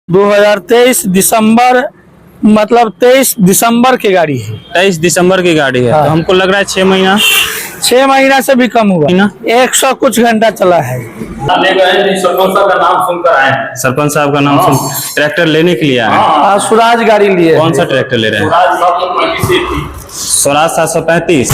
2023 दिसंबर, मतलब 23 दिसंबर की गाड़ी है। 23 दिसंबर की गाड़ी है। हाँ। तो हमको लग रहा है 6 महीना 6 महीना से भी कम हुआ। महीना 100 कुछ घंटा चला है। सरपंच साहब का नाम सुनकर आए हैं। सरपंच साहब का नाम सुन ट्रैक्टर लेने के लिए आए हैं। स्वराज गाड़ी लिए। कौन सा ट्रैक्टर ले रहे हैं? स्वराज 735।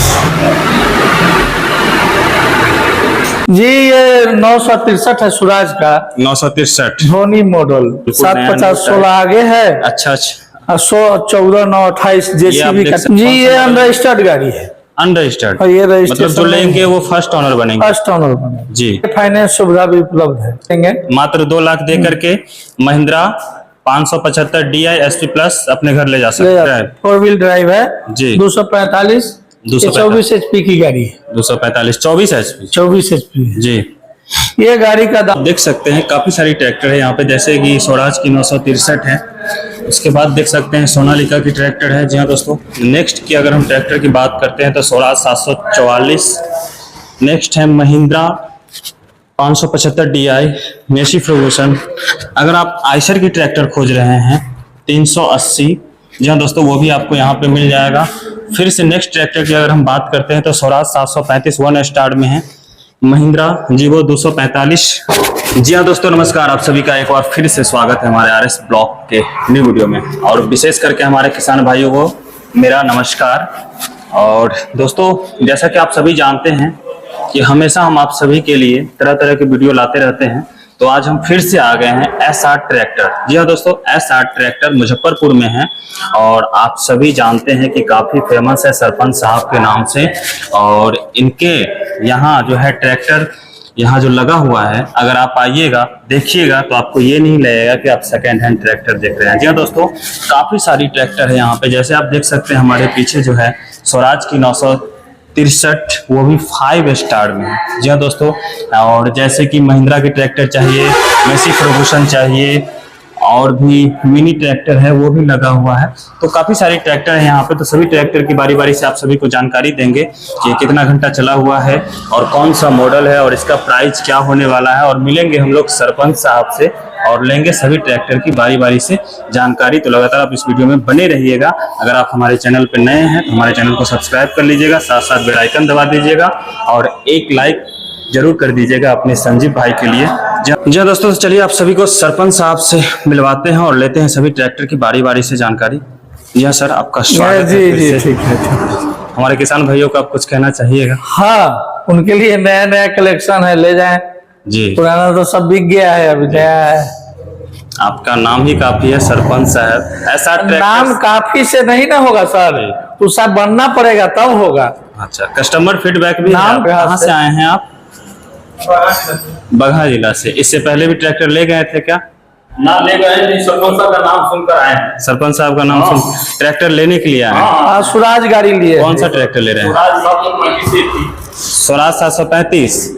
जी ये 963 है स्वराज का, 963 धोनी मॉडल। 750-16 आगे है। अच्छा अच्छा। 114 928 जेसीबी देख का। सकते जी हैं। ये अनरजिस्टर्ड गाड़ी है। अनरजिस्टर्ड और ये मतलब रजिस्ट्रेशन जो लेंगे वो फर्स्ट ओनर बनेंगे। फर्स्ट ओनर बने। जी। फाइनेंस सुविधा भी उपलब्ध है। मात्र 2 लाख दे करके महिंद्रा 575 DI SP प्लस अपने घर ले जा सकते हैं। 4 व्हील ड्राइव है जी। 245 24 HP की गाड़ी है। 245 24 HP। 24 HP जी। ये गाड़ी का दाम। देख सकते हैं काफी सारी ट्रैक्टर है यहाँ पे, जैसे कि स्वराज की 963 है। उसके बाद देख सकते हैं सोनालिका की ट्रैक्टर है। जी हाँ दोस्तों, नेक्स्ट की अगर हम ट्रैक्टर की बात करते हैं तो स्वराज 744। नेक्स्ट है महिंद्रा 575 DI मेसी फर्गूसन। अगर आप आइशर की ट्रैक्टर खोज रहे हैं 380, जी हाँ दोस्तों वो भी आपको यहाँ पे मिल जाएगा। फिर से नेक्स्ट ट्रैक्टर की अगर हम बात करते हैं तो स्वराज 735 1 स्टार में है। महिंद्रा जीवो 245। जी हाँ दोस्तों नमस्कार, आप सभी का एक बार फिर से स्वागत है हमारे RS ब्लॉग के न्यू वीडियो में। और विशेष करके हमारे किसान भाइयों को मेरा नमस्कार। और दोस्तों जैसा कि आप सभी जानते हैं कि हमेशा हम आप सभी के लिए तरह तरह के वीडियो लाते रहते हैं, तो आज हम फिर से आ गए हैं SR ट्रैक्टर। जी हाँ दोस्तों, SR ट्रैक्टर मुजफ्फरपुर में है और आप सभी जानते हैं कि काफी फेमस है सरपंच साहब के नाम से। और इनके यहाँ जो है ट्रैक्टर यहाँ जो लगा हुआ है, अगर आप आइएगा देखिएगा तो आपको ये नहीं लगेगा कि आप सेकेंड हैंड ट्रैक्टर देख रहे हैं। जी हाँ दोस्तों, काफी सारी ट्रैक्टर है यहाँ पे। जैसे आप देख सकते हैं हमारे पीछे जो है स्वराज की 963, वो भी 5 स्टार में है। जी हाँ दोस्तों, और जैसे कि महिंद्रा की ट्रैक्टर चाहिए, मेसी फर्गूसन चाहिए, और भी मिनी ट्रैक्टर है वो भी लगा हुआ है। तो काफी सारे ट्रैक्टर है यहाँ पे। तो सभी ट्रैक्टर की बारी बारी से आप सभी को जानकारी देंगे कि कितना घंटा चला हुआ है और कौन सा मॉडल है और इसका प्राइस क्या होने वाला है। और मिलेंगे हम लोग सरपंच साहब से और लेंगे सभी ट्रैक्टर की बारी बारी से जानकारी। तो लगातार आप इस वीडियो में बने रहिएगा। अगर आप हमारे चैनल पर नए हैं तो हमारे चैनल को सब्सक्राइब कर लीजिएगा, साथ साथ बेल आइकन दबा दीजिएगा और एक लाइक जरूर कर दीजिएगा अपने संजीव भाई के लिए। जी दोस्तों, तो चलिए आप सभी को सरपंच साहब से मिलवाते हैं और लेते हैं सभी ट्रैक्टर की बारी बारी से जानकारी। जी हाँ सर, आपका स्वागत है। जी ठीक है। हमारे किसान भाइयों को आप कुछ कहना चाहिएगा? हाँ, उनके लिए नया नया कलेक्शन है, ले जाएं। जी, पुराना तो सब बिक गया है, अभी नया है। आपका नाम ही काफी है सरपंच साहब। ऐसा नाम काफी से नहीं ना होगा सर, उसका बनना पड़ेगा तब होगा। अच्छा, कस्टमर फीडबैक भी नाम कहाँ से आए हैं आप? बगहा जिला से। इससे पहले भी ट्रैक्टर ले गए थे क्या? ना ले गए, सरपंच साहब का नाम सुनकर आए हैं। सरपंच साहब का नाम सुन ट्रैक्टर लेने के लिए आए हैं। स्वराज गाड़ी लिए। कौन सा ट्रैक्टर ले रहे हैं? स्वराज 735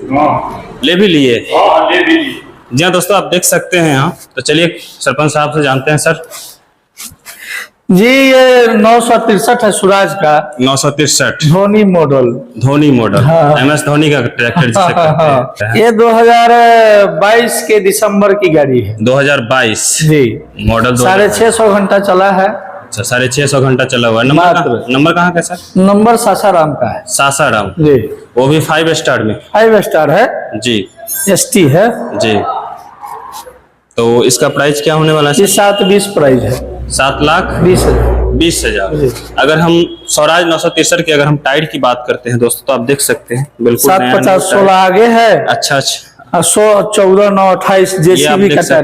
ले भी लिए। जी हाँ दोस्तों, आप देख सकते हैं यहाँ। तो चलिए सरपंच साहब से जानते हैं। सर जी ये 963 है स्वराज का, 963 धोनी मॉडल। धोनी मॉडल। हाँ। MS धोनी का ट्रैक्टर जिसे कहते हैं। ये 2022 के दिसंबर की गाड़ी है। 2022 जी, मॉडल। 650 घंटा चला है। अच्छा, 650 घंटा चला हुआ है। नंबर कहाँ का सर? नंबर सासाराम का है। सासाराम। जी, वो भी 5 स्टार में। 5 स्टार है। जी, ST है। जी। तो इसका प्राइस क्या होने वाला है? ये 720 प्राइस है। 7,20,000। अगर हम स्वराज 963 की अगर हम टायर की बात करते हैं दोस्तों, तो आप देख सकते हैं बिल्कुल 750-16 आगे है। अच्छा अच्छा। 114 928 जेसीबी का टायर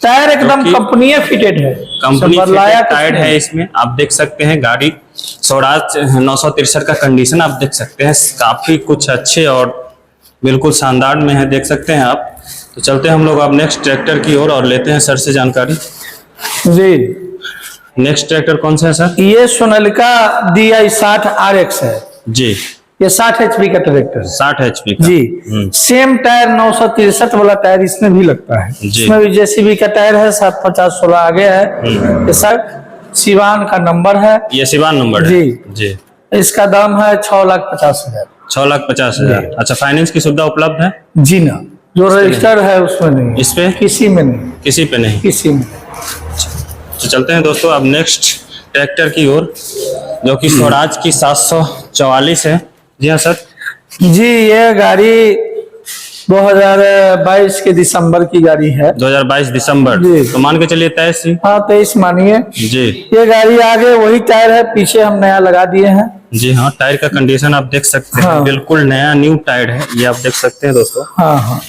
टायर एकदम कंपनी फिटेड है, कंपनी टायर है इसमें। आप देख सकते हैं गाड़ी स्वराज 963 का कंडीशन आप देख सकते हैं, काफी कुछ अच्छे और बिल्कुल शानदार में है, देख सकते हैं आप। तो चलते हैं हम लोग अब नेक्स्ट ट्रैक्टर की ओर और लेते हैं सर से जानकारी। जी, नेक्स्ट ट्रैक्टर कौन सा है सर? ये सोनालिका DI 60 RX है। जी, ये 60 HP का ट्रैक्टर। 60 HP का। जी, सेम टायर 963 वाला टायर इसमें भी लगता है। इसमें भी जेसीबी का टायर है। 750-16 आगे है। ये सर सिवान का नंबर है। ये सिवान नंबर है। जी जी। इसका दाम है 6,50,000। 6,50,000। अच्छा, फाइनेंस की सुविधा उपलब्ध है? जी ना, जो रजिस्टर्ड है उसमें नहीं, इस पे किसी में नहीं, किसी पे नहीं। किसी में। तो चलते हैं दोस्तों अब नेक्स्ट ट्रैक्टर की ओर, जो कि स्वराज की 744 है। जी हाँ सर। जी, ये गाड़ी 2022 के दिसंबर की गाड़ी है। 2022 दिसंबर, जी। तो मान के चलिए 23 ही। हाँ 23 मानिए। जी ये गाड़ी आगे वही टायर है, पीछे हम नया लगा दिए हैं। जी हाँ, टायर का कंडीशन आप देख सकते हैं, हाँ। बिल्कुल नया न्यू टायर है, ये आप देख सकते हैं दोस्तों। हाँ हाँ,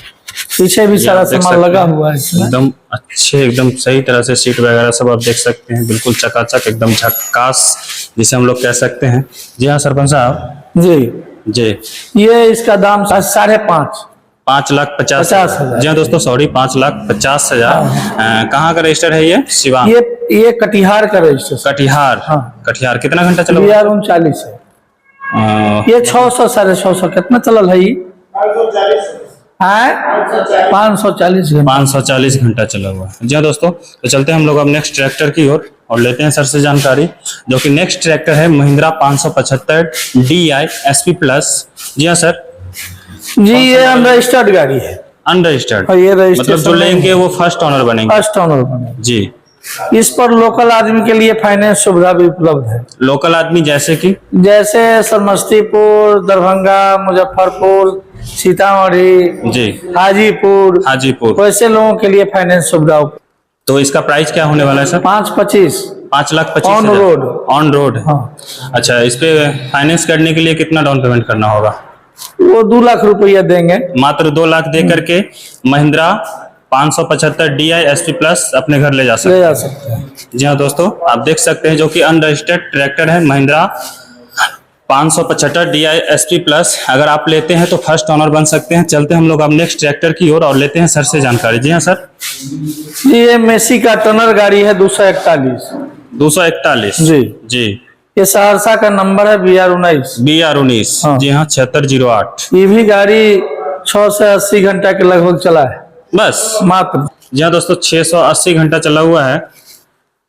पीछे भी ये सारा आप देख सामान सकते लगा हैं। हुआ है इसमें। एकदम अच्छे, एकदम सही तरह से सीट वगैरह सब आप देख सकते हैं, बिल्कुल चकाचक, एकदम झक्कास जिसे हम लोग कह सकते हैं। जी हाँ सरपंच साहब। जी, जी, ये इसका दाम 5.5 5,50,000। जी हाँ दोस्तों, सॉरी 5,50,000। कहाँ का रजिस्टर है ये? सिवान। ये कटिहार का रजिस्ट्रेशन। कटिहार। हाँ। कटिहार कितना घंटा चला हुआ? BR 39 है। ये 600 650 कितना चलल है ये? 540 घंटा। 540 घंटा चला हुआ है। जी हाँ दोस्तों, तो चलते हैं हम लोग अब नेक्स्ट ट्रैक्टर की ओर और लेते हैं सर से जानकारी, जो कि नेक्स्ट ट्रैक्टर है महिंद्रा 575 DI SP प्लस। जी हाँ सर। जी, ये अनरजिस्टर्ड गाड़ी है। अनरजिस्टर्ड, और ये मतलब रजिस्ट्रेशन जो लेंगे वो फर्स्ट ओनर बनेंगे। फर्स्ट ओनर बने। जी, इस पर लोकल आदमी के लिए फाइनेंस सुविधा भी उपलब्ध है। लोकल आदमी जैसे कि जैसे समस्तीपुर, दरभंगा, मुजफ्फरपुर, सीतामढ़ी, जी हाजीपुर, हाजीपुर, वैसे लोगों के लिए फाइनेंस सुविधा तो इसका प्राइस क्या होने वाला है sir? 5.25 5,25,000 on road. On road. हाँ, अच्छा, इस पे फाइनेंस करने के लिए कितना डाउन पेमेंट करना होगा? वो 2 लाख रुपया देंगे। मात्र 2 लाख दे करके महिंद्रा 575 DI SP प्लस अपने घर ले जा सकते ले हैं। जा सकते हैं। जी हाँ दोस्तों, आप देख सकते हैं जो कि अनरजिस्टर्ड ट्रैक्टर है महिंद्रा 575 DI SP प्लस। अगर आप लेते हैं तो फर्स्ट ओनर बन सकते हैं। चलते हैं हम लोग अब नेक्स्ट ट्रैक्टर की ओर और लेते हैं सर से जानकारी। जी हाँ सर। ये मेसी का टनर गाड़ी है 241। 241। जी। जी, ये सहरसा का नंबर है BR 19। BR 19। हाँ। जी हाँ, 7608। ये भी गाड़ी 6 से 80 घंटा के लगभग चला है बस मात्र। जी हाँ दोस्तों, 680 घंटा चला हुआ है।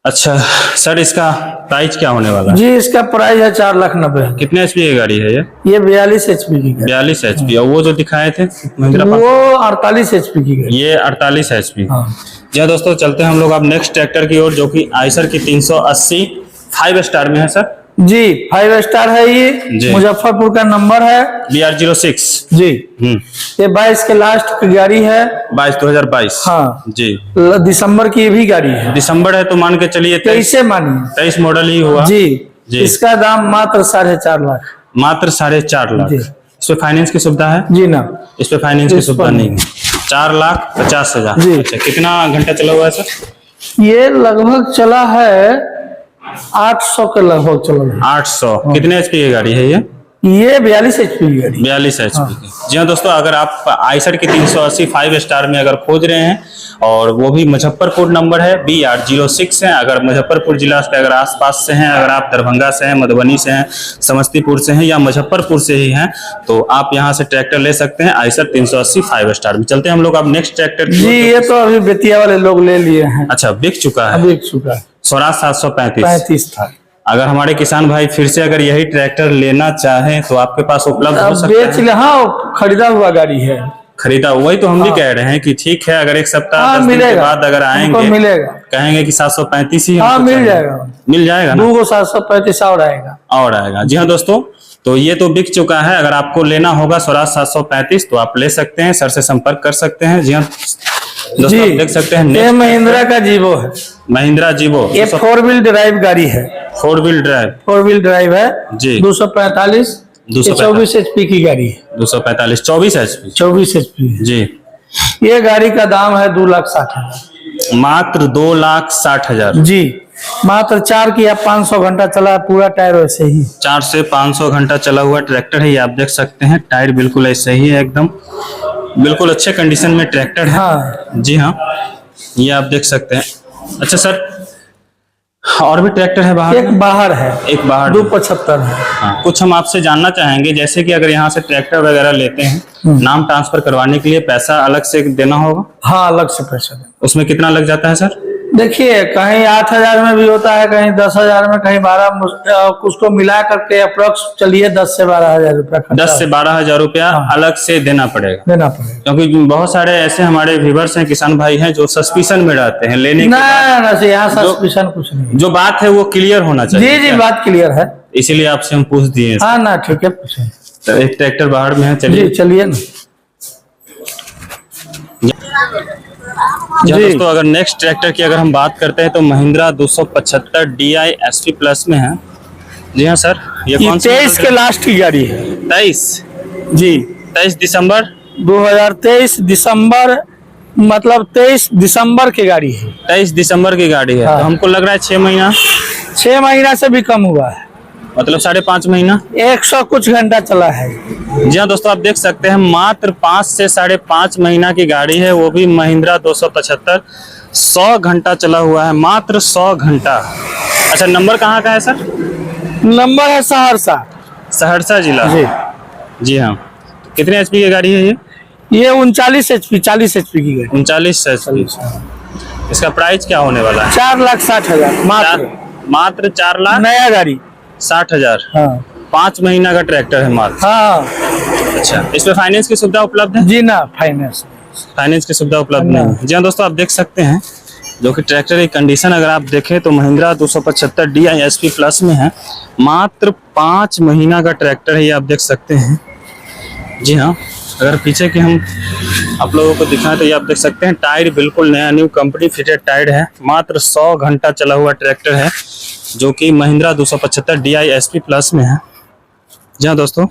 अच्छा सर, इसका प्राइस क्या होने वाला है? जी, इसका प्राइस है 4,90,000। कितने HP की गाड़ी है ये? ये 42 HP की गाड़ी। 42 HP। और वो जो दिखाए थे महिंद्रा वो 48 HP की गाड़ी। ये 48 HP। हाँ। जी हाँ दोस्तों, चलते हैं हम लोग अब नेक्स्ट ट्रैक्टर की ओर, जो कि आइसर की 380 5 स्टार में है सर। जी, 5 स्टार है जी। ये। मुजफ्फरपुर का नंबर है। BR 06। जी, हम्म, ये 22 के लास्ट की गाड़ी है। 2022। हाँ। जी, दिसंबर की ये भी गाड़ी है। दिसंबर है तो मान के चलिए 23 मानिए। 23 मॉडल ही हुआ। जी, जी। इसका दाम मात्र 4.5 लाख। मात्र 4.5 लाख। जी। इस पे फाइनेंस की सुविधा है? जी ना, इस पे फाइनेंस की इस सुविधा पर नहीं है। 4,50,000। जी। अच्छा, कितना घंटा चला हुआ है सर? ये लगभग चला है 800 के लगभग चला है। 800। कितने HP की गाड़ी है ये? ये 42 HP की गाड़ी। 42 HP की। जी हाँ दोस्तों, अगर आप आइसर की 380 5 स्टार में अगर खोज रहे हैं, और वो भी मुजफ्फरपुर नंबर है, BR 06 है। अगर मुजफ्फरपुर जिला के अगर आसपास से हैं, अगर आप दरभंगा से हैं, मधुबनी से हैं, समस्तीपुर से हैं या मुजफ्फरपुर से ही हैं, तो आप यहाँ से ट्रैक्टर ले सकते हैं आइसर 380 5 स्टार में। चलते हैं हम लोग अब नेक्स्ट ट्रैक्टर की ओर, जी, ये तो अभी बेतिया वाले लोग ले लिए हैं। अच्छा, बिक चुका है। अभी एक चुका है। स्वराज 735। 35 था। अगर हमारे किसान भाई फिर से अगर यही ट्रैक्टर लेना चाहें तो आपके पास उपलब्ध हो अब सकता बेच है? ले। हाँ, खरीदा हुआ गाड़ी है। खरीदा, वही तो हम भी हाँ। कह रहे हैं कि ठीक है, अगर एक सप्ताह हाँ, 10 दिन के मिलेगा। बाद अगर हमको आएंगे, मिलेगा। कहेंगे कि 735 ही हाँ, हमको मिल चाहिए। जाएगा। मिल जाएगा ना? 2 735 और आएगा। और आएगा। जी हाँ दोस्तों, तो ये तो बिक चुका है। अगर आपको लेना होगा स्वराज 735 तो आप ले सकते हैं, सर से संपर्क कर सकते हैं। जी हाँ दोस्तों, जी, आप देख सकते हैं ये next महिंद्रा का जीवो है। महिंद्रा जीवो। ये 4 व्हील ड्राइव गाड़ी है। 4 व्हील ड्राइव। 4 व्हील ड्राइव है। जी। 245। 24 HP की गाड़ी है। 245 24 HP। 24 HP है। जी, ये गाड़ी का दाम है 2,60,000। मात्र 2,60,000। जी, मात्र 4 की या 500 घंटा चला, पूरा टायर वैसे ही। 4 से 500 घंटा चला हुआ ट्रैक्टर है ये, आप देख सकते हैं। टायर बिल्कुल ऐसे ही है, एकदम बिल्कुल अच्छे कंडीशन में ट्रैक्टर है। हाँ। जी हाँ, ये आप देख सकते हैं। अच्छा सर, और भी ट्रैक्टर है बाहर? एक बाहर है। एक बाहर 275 है। हाँ, कुछ हम आपसे जानना चाहेंगे, जैसे कि अगर यहाँ से ट्रैक्टर वगैरह लेते हैं, नाम ट्रांसफर करवाने के लिए पैसा अलग से देना होगा? हाँ, अलग से पैसा देना। उसमें कितना लग जाता है सर? देखिए कहीं 8,000 में भी होता है, कहीं 10,000 में, कहीं 12, उसको मिला करके अप्रोक्स चलिए 10 से 12,000 रुपया 10 से 12,000 रुपया अलग से देना पड़ेगा, देना पड़ेगा। क्योंकि बहुत सारे ऐसे हमारे व्यूवर्स हैं, किसान भाई हैं, जो सस्पिशन में रहते हैं लेने के बाद। ना यहाँ सस्पिशन कुछ नहीं। जो बात है वो क्लियर होना चाहिए। जी बात क्लियर है, इसीलिए आपसे हम पूछ दिए। हाँ ना ठीक है, पूछे। तो एक ट्रैक्टर बाहर में है, चलिए चलिए ना जी दोस्तों। अगर नेक्स्ट ट्रैक्टर की अगर हम बात करते हैं तो महिंद्रा 275 DI SP प्लस में है। जी हाँ सर, ये कौन सा 23 के लास्ट की गाड़ी है। 23 जी 23 दिसंबर 2023 दिसंबर, मतलब 23 दिसंबर की गाड़ी है। 23 दिसंबर की गाड़ी है। हाँ। तो हमको लग रहा है 6 महीना, 6 महीना से भी कम हुआ है, मतलब 5.5 महीना, 100 कुछ घंटा चला है। जी हाँ दोस्तों, आप देख सकते हैं मात्र 5 से 5.5 महीना की गाड़ी है, वो भी महिंद्रा 275। 100 घंटा चला हुआ है, मात्र 100 घंटा। अच्छा, नंबर कहाँ का है सर? नंबर है सहरसा, सहरसा जिला। जी जी हाँ। कितने HP की गाड़ी है ये? 39 HP, 40 HP की गाड़ी। 39 HP। इसका प्राइस क्या होने वाला है? 4,60,000 मात्र। मात्र 4,60,000। नया गाड़ी। हाँ। 5 महीना का ट्रैक्टर है मात्र। हाँ। अच्छा, इसमें फाइनेंस की सुविधा उपलब्ध है? जी ना, फाइनेंस की सुविधा उपलब्ध नहीं है। जी हाँ दोस्तों, आप देख सकते हैं जो कि ट्रैक्टर की कंडीशन अगर आप देखें तो महिंद्रा 275 DI SP प्लस में है। मात्र 5 महीना का ट्रैक्टर है, ये आप देख सकते हैं। जी हाँ, अगर पीछे के हम आप लोगों को दिखाएं तो ये आप देख सकते हैं टायर बिल्कुल नया न्यू कंपनी फिटेड टायर है। मात्र 100 घंटा चला हुआ ट्रैक्टर है, जो कि महिंद्रा 275 DI SP प्लस में है। जी हाँ दोस्तों।